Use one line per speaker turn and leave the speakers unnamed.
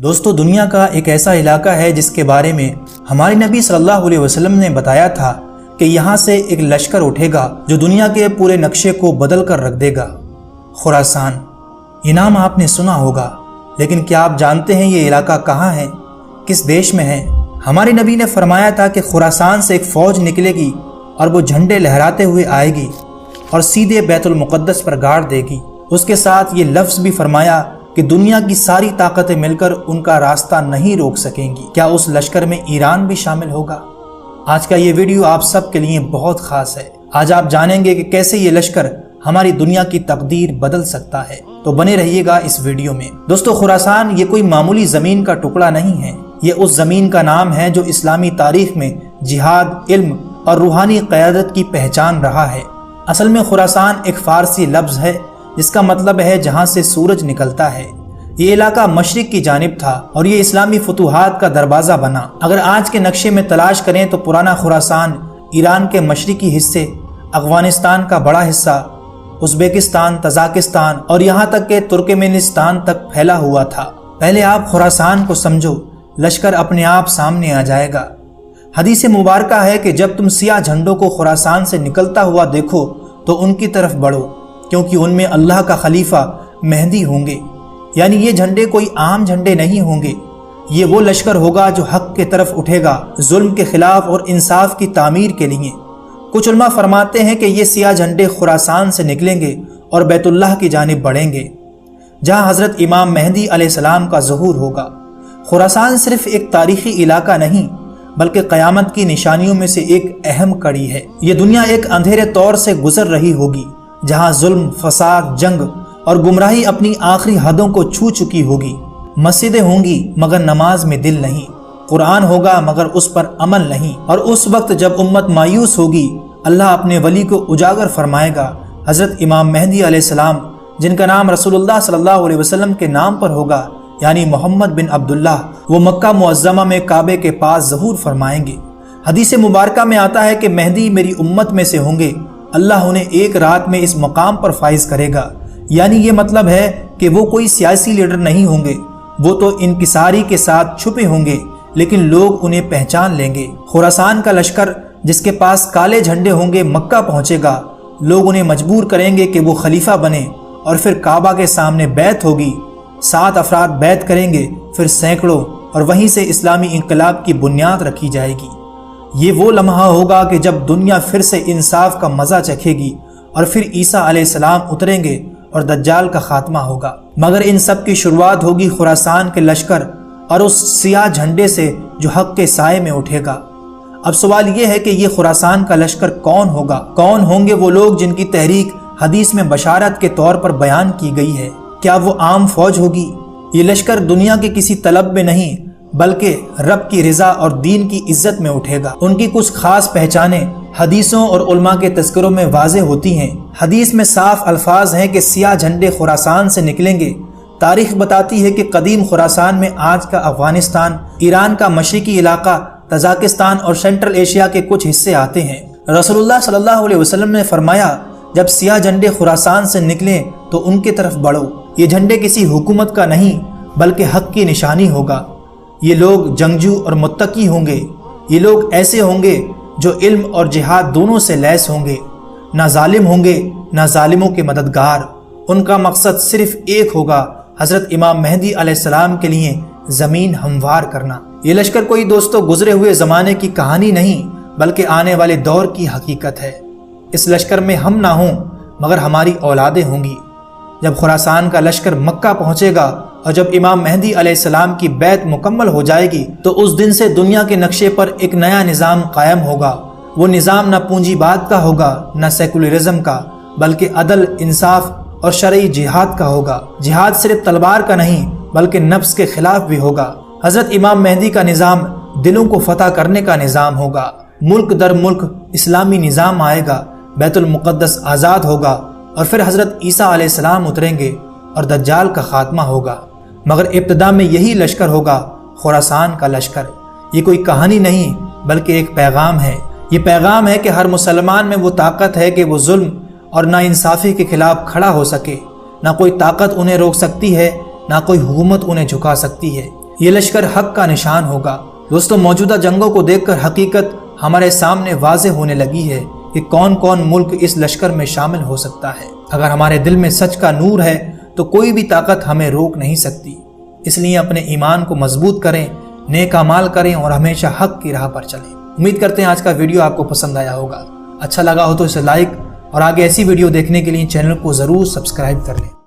دوستو، دنیا کا ایک ایسا علاقہ ہے جس کے بارے میں ہمارے نبی صلی اللہ علیہ وسلم نے بتایا تھا کہ یہاں سے ایک لشکر اٹھے گا جو دنیا کے پورے نقشے کو بدل کر رکھ دے گا۔ خراسان، یہ نام آپ نے سنا ہوگا، لیکن کیا آپ جانتے ہیں یہ علاقہ کہاں ہے، کس دیش میں ہے؟ ہمارے نبی نے فرمایا تھا کہ خراسان سے ایک فوج نکلے گی اور وہ جھنڈے لہراتے ہوئے آئے گی اور سیدھے بیت المقدس پر گاڑ دے گی۔ اس کے ساتھ یہ لفظ بھی فرمایا کہ دنیا کی ساری طاقتیں مل کر ان کا راستہ نہیں روک سکیں گی۔ کیا اس لشکر میں ایران بھی شامل ہوگا؟ آج کا یہ ویڈیو آپ سب کے لیے بہت خاص ہے۔ آج آپ جانیں گے کہ کیسے یہ لشکر ہماری دنیا کی تقدیر بدل سکتا ہے، تو بنے رہیے گا اس ویڈیو میں۔ دوستو، خراسان یہ کوئی معمولی زمین کا ٹکڑا نہیں ہے، یہ اس زمین کا نام ہے جو اسلامی تاریخ میں جہاد، علم اور روحانی قیادت کی پہچان رہا ہے۔ اصل میں خراسان ایک فارسی لفظ ہے جس کا مطلب ہے جہاں سے سورج نکلتا ہے۔ یہ علاقہ مشرق کی جانب تھا اور یہ اسلامی فتوحات کا دروازہ بنا۔ اگر آج کے نقشے میں تلاش کریں تو پرانا خراسان ایران کے مشرقی حصے، افغانستان کا بڑا حصہ، ازبکستان، تاجکستان اور یہاں تک کہ ترکمانستان تک پھیلا ہوا تھا۔ پہلے آپ خراسان کو سمجھو، لشکر اپنے آپ سامنے آ جائے گا۔ حدیث مبارکہ ہے کہ جب تم سیاہ جھنڈوں کو خراسان سے نکلتا ہوا دیکھو تو ان کی طرف بڑھو، کیونکہ ان میں اللہ کا خلیفہ مہدی ہوں گے۔ یعنی یہ جھنڈے کوئی عام جھنڈے نہیں ہوں گے، یہ وہ لشکر ہوگا جو حق کے طرف اٹھے گا، ظلم کے خلاف اور انصاف کی تعمیر کے لیے۔ کچھ علماء فرماتے ہیں کہ یہ سیاہ جھنڈے خراسان سے نکلیں گے اور بیت اللہ کی جانب بڑھیں گے، جہاں حضرت امام مہدی علیہ السلام کا ظہور ہوگا۔ خراسان صرف ایک تاریخی علاقہ نہیں بلکہ قیامت کی نشانیوں میں سے ایک اہم کڑی ہے۔ یہ دنیا ایک اندھیرے طور سے گزر رہی ہوگی، جہاں ظلم، فساد، جنگ اور گمراہی اپنی آخری حدوں کو چھو چکی ہوگی۔ مسجدیں ہوں گی مگر نماز میں دل نہیں، قرآن ہوگا مگر اس پر عمل نہیں، اور اس وقت جب امت مایوس ہوگی اللہ اپنے ولی کو اجاگر فرمائے گا، حضرت امام مہدی علیہ السلام، جن کا نام رسول اللہ صلی اللہ علیہ وسلم کے نام پر ہوگا، یعنی محمد بن عبداللہ۔ وہ مکہ معظمہ میں کعبے کے پاس ظہور فرمائیں گے۔ حدیث مبارکہ میں آتا ہے کہ مہدی میری امت میں سے ہوں گے، اللہ انہیں ایک رات میں اس مقام پر فائز کرے گا۔ یعنی یہ مطلب ہے کہ وہ کوئی سیاسی لیڈر نہیں ہوں گے، وہ تو انکساری کے ساتھ چھپے ہوں گے لیکن لوگ انہیں پہچان لیں گے۔ خراسان کا لشکر جس کے پاس کالے جھنڈے ہوں گے مکہ پہنچے گا، لوگ انہیں مجبور کریں گے کہ وہ خلیفہ بنے، اور پھر کعبہ کے سامنے بیعت ہوگی، 7 افراد بیعت کریں گے، پھر سینکڑوں، اور وہیں سے اسلامی انقلاب کی بنیاد رکھی جائے گی۔ یہ وہ لمحہ ہوگا کہ جب دنیا پھر سے انصاف کا مزہ چکھے گی، اور پھر عیسیٰ علیہ السلام اتریں گے اور دجال کا خاتمہ ہوگا۔ مگر ان سب کی شروعات ہوگی خراسان کے لشکر اور اس سیاہ جھنڈے سے جو حق کے سائے میں اٹھے گا۔ اب سوال یہ ہے کہ یہ خراسان کا لشکر کون ہوگا؟ کون ہوں گے وہ لوگ جن کی تحریک حدیث میں بشارت کے طور پر بیان کی گئی ہے؟ کیا وہ عام فوج ہوگی؟ یہ لشکر دنیا کے کسی طلب میں نہیں بلکہ رب کی رضا اور دین کی عزت میں اٹھے گا۔ ان کی کچھ خاص پہچانیں حدیثوں اور علماء کے تذکروں میں واضح ہوتی ہیں۔ حدیث میں صاف الفاظ ہیں کہ سیاہ جھنڈے خراسان سے نکلیں گے۔ تاریخ بتاتی ہے کہ قدیم خراسان میں آج کا افغانستان، ایران کا مشرقی علاقہ، تاجکستان اور سینٹرل ایشیا کے کچھ حصے آتے ہیں۔ رسول اللہ صلی اللہ علیہ وسلم نے فرمایا، جب سیاہ جھنڈے خراسان سے نکلیں تو ان کی طرف بڑھو۔ یہ جھنڈے کسی حکومت کا نہیں بلکہ حق کی نشانی ہوگا۔ یہ لوگ جنگجو اور متقی ہوں گے۔ یہ لوگ ایسے ہوں گے جو علم اور جہاد دونوں سے لیس ہوں گے، نہ ظالم ہوں گے نہ ظالموں کے مددگار۔ ان کا مقصد صرف ایک ہوگا، حضرت امام مہدی علیہ السلام کے لیے زمین ہموار کرنا۔ یہ لشکر کوئی دوستو گزرے ہوئے زمانے کی کہانی نہیں بلکہ آنے والے دور کی حقیقت ہے۔ اس لشکر میں ہم نہ ہوں مگر ہماری اولادیں ہوں گی۔ جب خراسان کا لشکر مکہ پہنچے گا اور جب امام مہدی علیہ السلام کی بیعت مکمل ہو جائے گی تو اس دن سے دنیا کے نقشے پر ایک نیا نظام قائم ہوگا۔ وہ نظام نہ پونجی بات کا ہوگا نہ سیکولرزم کا، بلکہ عدل، انصاف اور شرعی جہاد کا ہوگا۔ جہاد صرف تلوار کا نہیں بلکہ نفس کے خلاف بھی ہوگا۔ حضرت امام مہدی کا نظام دلوں کو فتح کرنے کا نظام ہوگا۔ ملک در ملک اسلامی نظام آئے گا، بیت المقدس آزاد ہوگا، اور پھر حضرت عیسیٰ علیہ السلام اتریں گے اور دجال کا خاتمہ ہوگا۔ مگر ابتدا میں یہی لشکر ہوگا، خراسان کا لشکر۔ یہ کوئی کہانی نہیں بلکہ ایک پیغام ہے۔ یہ پیغام ہے کہ ہر مسلمان میں وہ طاقت ہے کہ وہ ظلم اور ناانصافی کے خلاف کھڑا ہو سکے۔ نہ کوئی طاقت انہیں روک سکتی ہے، نہ کوئی حکومت انہیں جھکا سکتی ہے۔ یہ لشکر حق کا نشان ہوگا۔ دوستو، موجودہ جنگوں کو دیکھ کر حقیقت ہمارے سامنے واضح ہونے لگی ہے کہ کون کون ملک اس لشکر میں شامل ہو سکتا ہے۔ اگر ہمارے دل میں سچ کا نور ہے تو کوئی بھی طاقت ہمیں روک نہیں سکتی۔ اس لیے اپنے ایمان کو مضبوط کریں، نیک اعمال کریں اور ہمیشہ حق کی راہ پر چلیں۔ امید کرتے ہیں آج کا ویڈیو آپ کو پسند آیا ہوگا۔ اچھا لگا ہو تو اسے لائک اور آگے ایسی ویڈیو دیکھنے کے لیے چینل کو ضرور سبسکرائب کر لیں۔